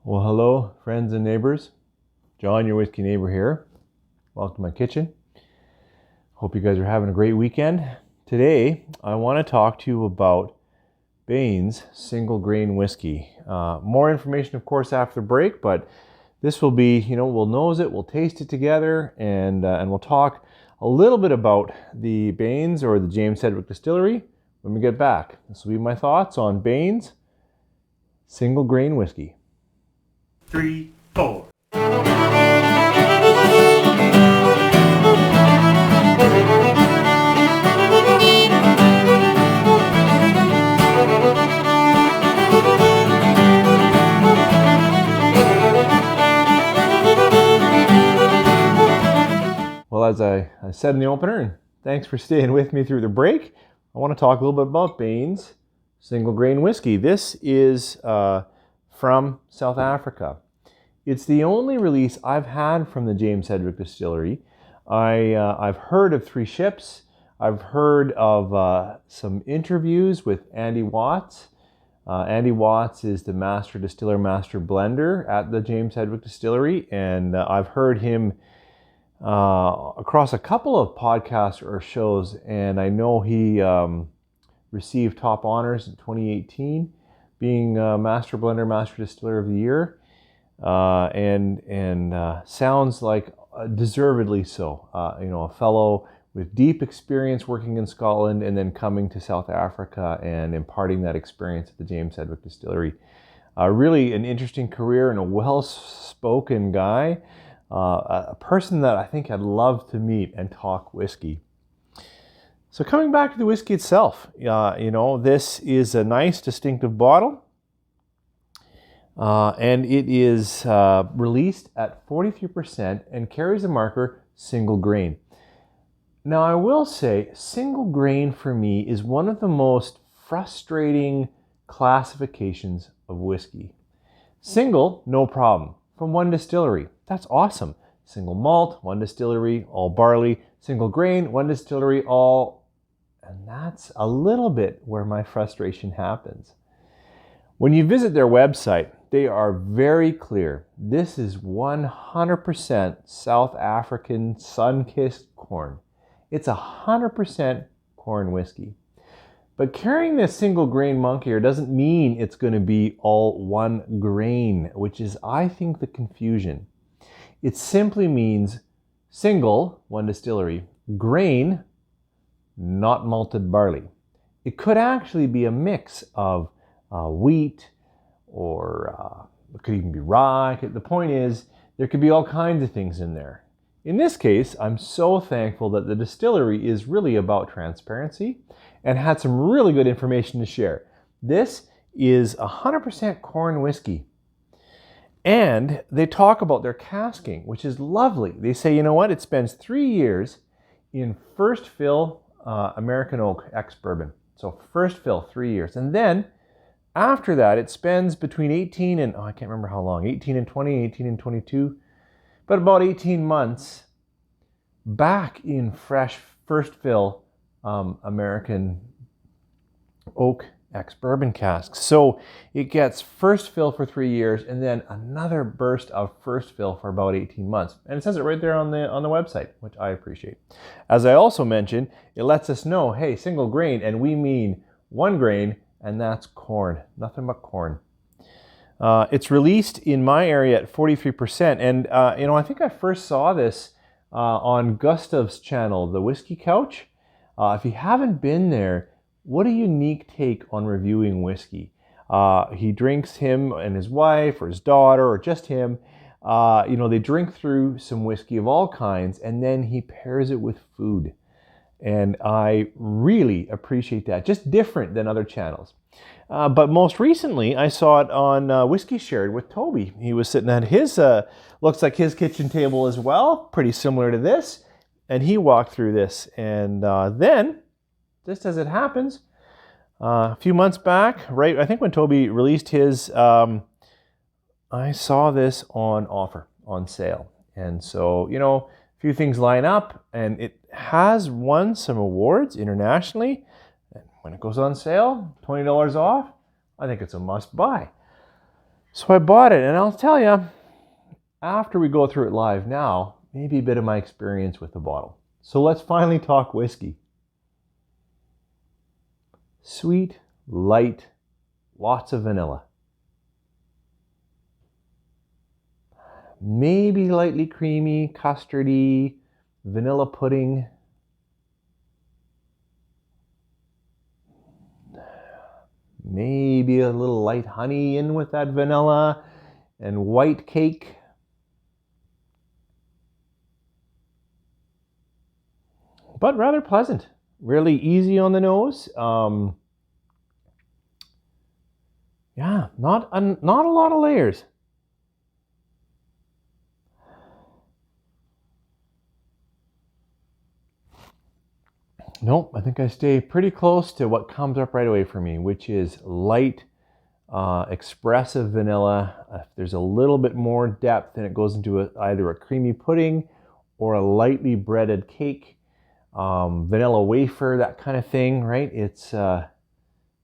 Well, hello, friends and neighbors. John, your whiskey neighbor here. Welcome to my kitchen. Hope you guys are having a great weekend. Today, I want to talk to you about Bain's single grain whiskey. More information, of course, after the break, but this will be, we'll nose it, we'll taste it together, and we'll talk a little bit about the Bain's or the James Sedgwick Distillery when we get back. This will be my thoughts on Bain's single grain whiskey. 3, 4. Well, as I said in the opener, and thanks for staying with me through the break, I want to talk a little bit about Bain's single grain whiskey. This is from South Africa. It's the only release I've had from the James Sedgwick Distillery. I've heard of Three Ships. I've heard of some interviews with Andy Watts. Andy Watts is the master distiller, master blender at the James Sedgwick Distillery, and I've heard him across a couple of podcasts or shows, and I know he received top honors in 2018, being master blender, master distiller of the year, and sounds like deservedly so. A fellow with deep experience working in Scotland and then coming to South Africa and imparting that experience at the James Sedgwick Distillery. Really an interesting career and a well-spoken guy. A person that I think I'd love to meet and talk whiskey. So coming back to the whiskey itself, this is a nice distinctive bottle. And it is released at 43% and carries the marker single grain. Now I will say single grain for me is one of the most frustrating classifications of whiskey. Single, no problem. From one distillery, that's awesome. Single malt, one distillery, all barley. Single grain, one distillery, all... And that's a little bit where my frustration happens. When you visit their website, they are very clear. This is 100% South African sun-kissed corn. It's 100% corn whiskey. But carrying this single grain monkey here doesn't mean it's going to be all one grain, which is, I think, the confusion. It simply means single, one distillery, grain, not malted barley. It could actually be a mix of wheat, or it could even be rye. The point is, there could be all kinds of things in there. In this case, I'm so thankful that the distillery is really about transparency and had some really good information to share. This is 100% corn whiskey. And they talk about their casking, which is lovely. They say, it spends 3 years in first fill American oak ex-bourbon. So first fill, 3 years. And then after that, it spends between 18 and, I can't remember how long, 18 and 20, 18 and 22, but about 18 months back in fresh first fill American oak ex-bourbon casks. So it gets first fill for 3 years and then another burst of first fill for about 18 months. And it says it right there on the website, which I appreciate. As I also mentioned, it lets us know, hey, single grain, and we mean one grain, and that's corn, nothing but corn. It's released in my area at 43%, and I think I first saw this on Gustav's channel, The Whiskey Couch. If you haven't been there, what a unique take on reviewing whiskey. He drinks, him and his wife or his daughter or just him, they drink through some whiskey of all kinds, and then he pairs it with food. And I really appreciate that. Just different than other channels. But most recently, I saw it on Whiskey Shared with Toby. He was sitting at his, looks like his kitchen table as well, pretty similar to this. And he walked through this. And then, just as it happens, a few months back, right, I think when Toby released his, I saw this on offer, on sale. And so, a few things line up, and it has won some awards internationally. And when it goes on sale, $20 off, I think it's a must buy. So I bought it, and I'll tell you, after we go through it live now, maybe a bit of my experience with the bottle. So let's finally talk whiskey. Sweet, light, lots of vanilla. Maybe lightly creamy, custardy, vanilla pudding. Maybe a little light honey in with that vanilla, and white cake. But rather pleasant, really easy on the nose. Yeah, not a lot of layers. Nope, I think I stay pretty close to what comes up right away for me, which is light, expressive vanilla. If there's a little bit more depth, then it goes into either a creamy pudding or a lightly breaded cake, vanilla wafer, that kind of thing, right? It's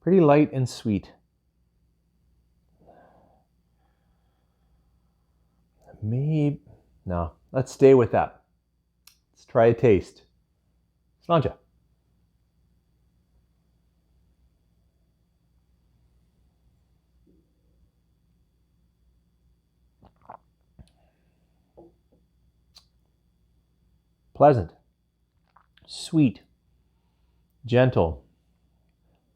pretty light and sweet. Maybe, no, let's stay with that. Let's try a taste. Slanja. Pleasant, sweet, gentle,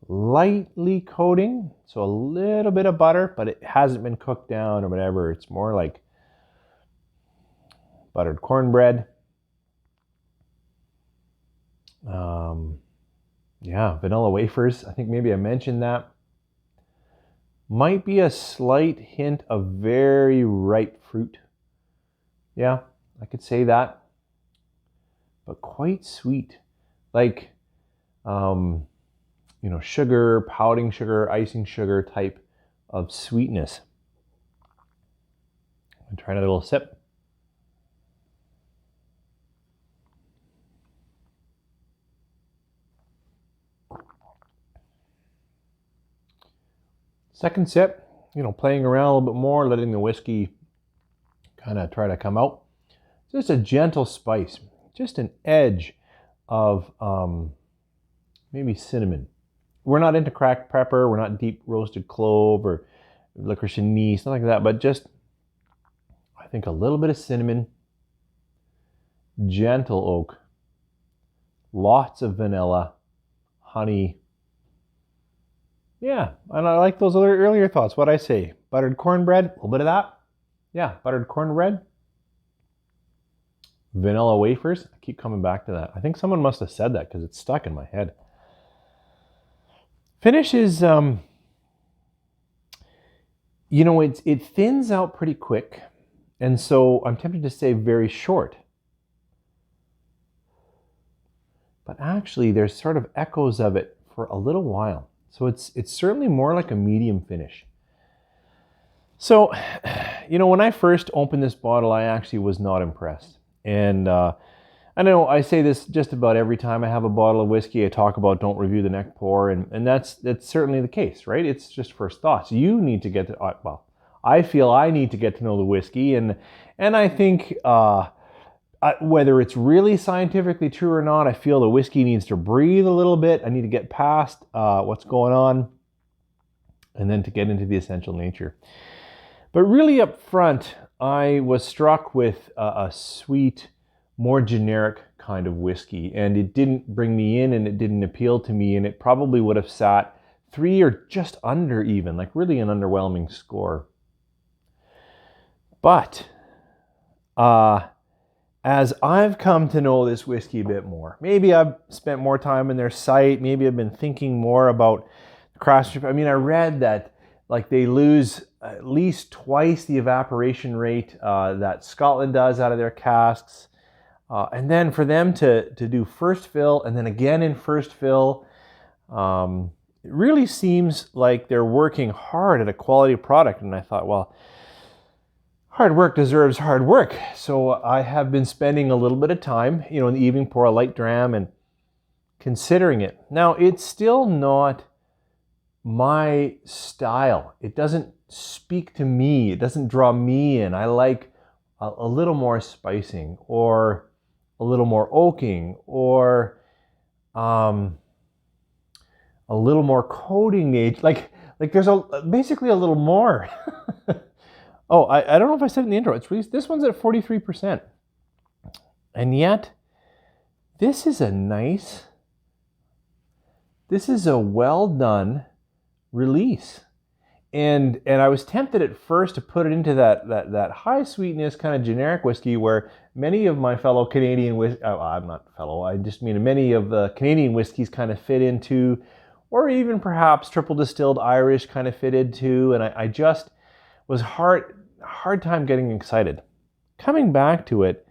lightly coating, so a little bit of butter, but it hasn't been cooked down or whatever. It's more like buttered cornbread. Yeah, vanilla wafers. I think maybe I mentioned that. Might be a slight hint of very ripe fruit. Yeah, I could say that. But quite sweet. Like, sugar, pouting sugar, icing sugar type of sweetness. I'm trying a little sip. Second sip, playing around a little bit more, letting the whiskey kind of try to come out. Just a gentle spice, just an edge of maybe cinnamon. We're not into cracked pepper, we're not deep roasted clove or licorice anise, nothing like that, but just, I think, a little bit of cinnamon, gentle oak, lots of vanilla, honey. Yeah, and I like those other earlier thoughts. What'd I say? Buttered cornbread, a little bit of that. Yeah, buttered cornbread. Vanilla wafers. I keep coming back to that. I think someone must have said that because it's stuck in my head. Finish is, it thins out pretty quick. And so I'm tempted to say very short. But actually, there's sort of echoes of it for a little while. So it's certainly more like a medium finish. So, when I first opened this bottle, I actually was not impressed. And I know I say this just about every time I have a bottle of whiskey. I talk about don't review the neck pour, and that's certainly the case, right? It's just first thoughts. You need to get to, I feel I need to get to know the whiskey, and I think whether it's really scientifically true or not, I feel the whiskey needs to breathe a little bit. I need to get past what's going on, and then to get into the essential nature. But really up front, I was struck with a sweet, more generic kind of whiskey, and it didn't bring me in, and it didn't appeal to me, and it probably would have sat 3 or just under even, like really an underwhelming score. But as I've come to know this whiskey a bit more, maybe I've spent more time in their site, maybe I've been thinking more about craftsmanship. I mean, I read that they lose at least twice the evaporation rate that Scotland does out of their casks. And then for them to do first fill and then again in first fill, it really seems like they're working hard at a quality product. And I thought, well, hard work deserves hard work. So I have been spending a little bit of time, in the evening, pour a light dram and considering it. Now, it's still not my style. It doesn't speak to me. It doesn't draw me in. I like a little more spicing, or a little more oaking, or a little more coating age. Like there's basically a little more. Oh, I don't know if I said it in the intro. It's released. This one's at 43%. And yet, this is a well done release. And I was tempted at first to put it into that high sweetness kind of generic whiskey where many of my fellow Canadian I'm not fellow, I just mean many of the Canadian whiskeys kind of fit into, or even perhaps triple distilled Irish kind of fit into, and I just was hard time getting excited. Coming back to it,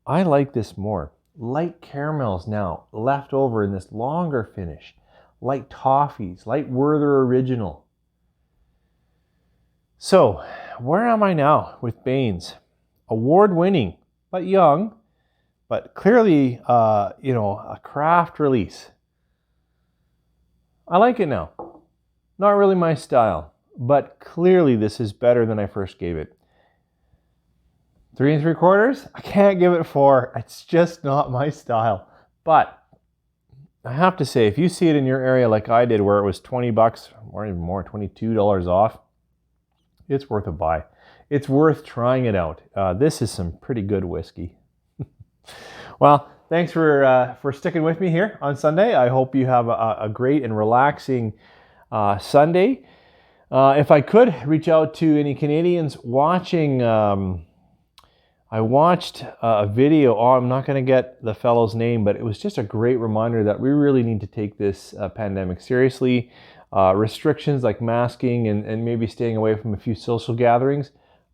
I like this more. Light caramels now left over in this longer finish. Light toffees, light Werther Original. So, where am I now with Bain's? Award-winning, but young, but clearly, a craft release. I like it now. Not really my style, but clearly this is better than I first gave it. 3 3/4? I can't give it 4. It's just not my style. But I have to say, if you see it in your area like I did, where it was $20 or even more, $22 off, it's worth a buy. It's worth trying it out. This is some pretty good whiskey. Well, thanks for sticking with me here on Sunday. I hope you have a great and relaxing Sunday. If I could reach out to any Canadians watching, I watched a video. I'm not going to get the fellow's name, but it was just a great reminder that we really need to take this pandemic seriously. Restrictions like masking and maybe staying away from a few social gatherings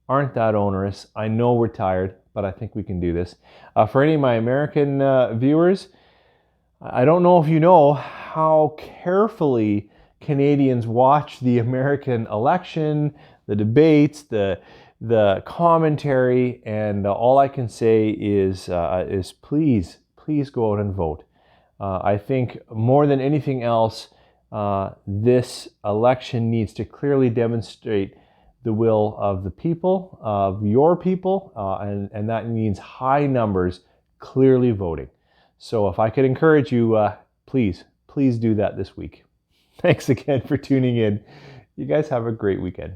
aren't that onerous. I know we're tired, but I think we can do this. For any of my American viewers, I don't know if you know how carefully Canadians watch the American election, the debates, the commentary, and all I can say is please go out and vote. I think more than anything else, this election needs to clearly demonstrate the will of the people, of your people, and that means high numbers clearly voting. So if I could encourage you, please do that this week. Thanks again for tuning in. You guys have a great weekend.